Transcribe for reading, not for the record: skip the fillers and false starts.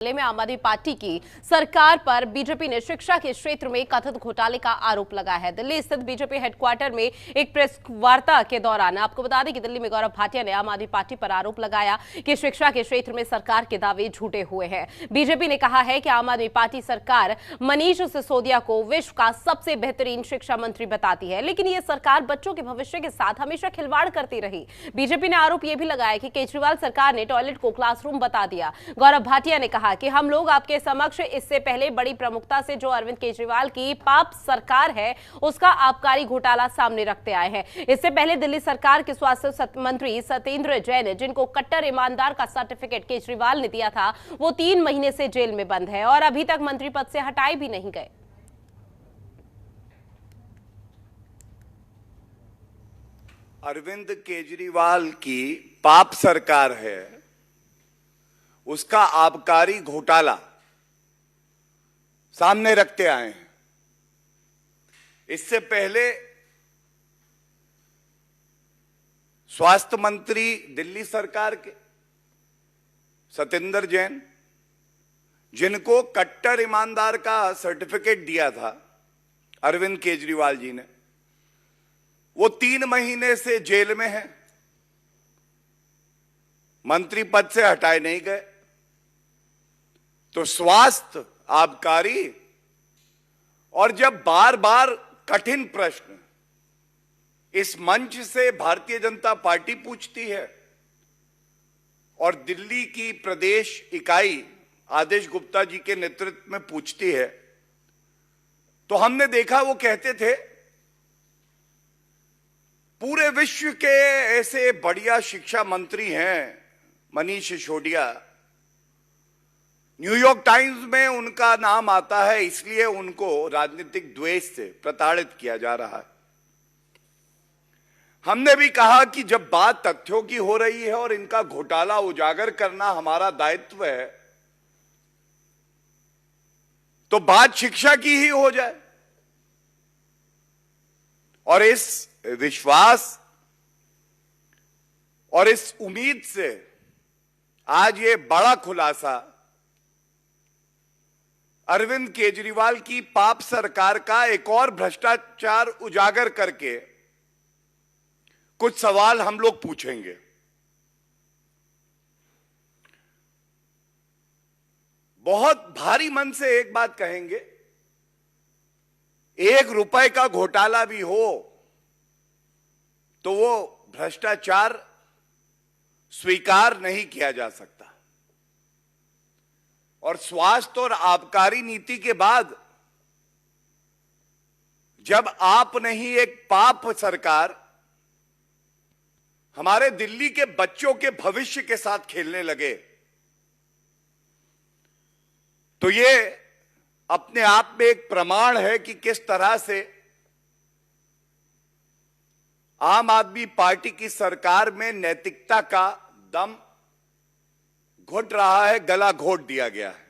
में आम आदमी पार्टी की सरकार पर बीजेपी ने शिक्षा के क्षेत्र में कथित घोटाले का आरोप लगाया है। दिल्ली स्थित बीजेपी हेडक्वार्टर में एक प्रेस वार्ता के दौरान आपको बता दें कि दिल्ली में गौरव भाटिया ने आम आदमी पार्टी पर आरोप लगाया कि शिक्षा के क्षेत्र में सरकार के दावे झूठे हुए हैं। बीजेपी ने कहा है कि आम आदमी पार्टी सरकार मनीष सिसोदिया को विश्व का सबसे बेहतरीन शिक्षा मंत्री बताती है, लेकिन यह सरकार बच्चों के भविष्य के साथ हमेशा खिलवाड़ करती रही। बीजेपी ने आरोप यह भी लगाया कि केजरीवाल सरकार ने टॉयलेट को क्लासरूम बता दिया। गौरव भाटिया ने कहा कि हम लोग आपके समक्ष इससे पहले बड़ी प्रमुखता से जो अरविंद केजरीवाल की पाप सरकार है उसका आबकारी घोटाला सामने रखते आए हैं। इससे पहले दिल्ली सरकार के स्वास्थ्य मंत्री सत्येंद्र जैन, जिनको कट्टर ईमानदार का सर्टिफिकेट केजरीवाल ने दिया था, वो 3 महीने से जेल में बंद है और अभी तक मंत्री पद से हटाए भी नहीं गए। अरविंद केजरीवाल की पाप सरकार है, उसका आबकारी घोटाला सामने रखते आए हैं। इससे पहले स्वास्थ्य मंत्री दिल्ली सरकार के सत्येंद्र जैन, जिनको कट्टर ईमानदार का सर्टिफिकेट दिया था अरविंद केजरीवाल जी ने, वो 3 महीने से जेल में है, मंत्री पद से हटाए नहीं गए। तो स्वास्थ्य, आबकारी और जब बार बार कठिन प्रश्न इस मंच से भारतीय जनता पार्टी पूछती है और दिल्ली की प्रदेश इकाई आदेश गुप्ता जी के नेतृत्व में पूछती है, तो हमने देखा वो कहते थे पूरे विश्व के ऐसे बढ़िया शिक्षा मंत्री हैं मनीष सिसोदिया, न्यूयॉर्क टाइम्स में उनका नाम आता है, इसलिए उनको राजनीतिक द्वेष से प्रताड़ित किया जा रहा है। हमने भी कहा कि जब बात तथ्यों की हो रही है और इनका घोटाला उजागर करना हमारा दायित्व है, तो बात शिक्षा की ही हो जाए। और इस विश्वास और इस उम्मीद से आज ये बड़ा खुलासा अरविंद केजरीवाल की पाप सरकार का एक और भ्रष्टाचार उजागर करके कुछ सवाल हम लोग पूछेंगे। बहुत भारी मन से एक बात कहेंगे, 1 रुपए का घोटाला भी हो तो वो भ्रष्टाचार स्वीकार नहीं किया जा सकता। और स्वास्थ्य और आबकारी नीति के बाद जब आप नहीं, एक पाप सरकार हमारे दिल्ली के बच्चों के भविष्य के साथ खेलने लगे, तो ये अपने आप में एक प्रमाण है कि किस तरह से आम आदमी पार्टी की सरकार में नैतिकता का दम घुट रहा है, गला घोट दिया गया है।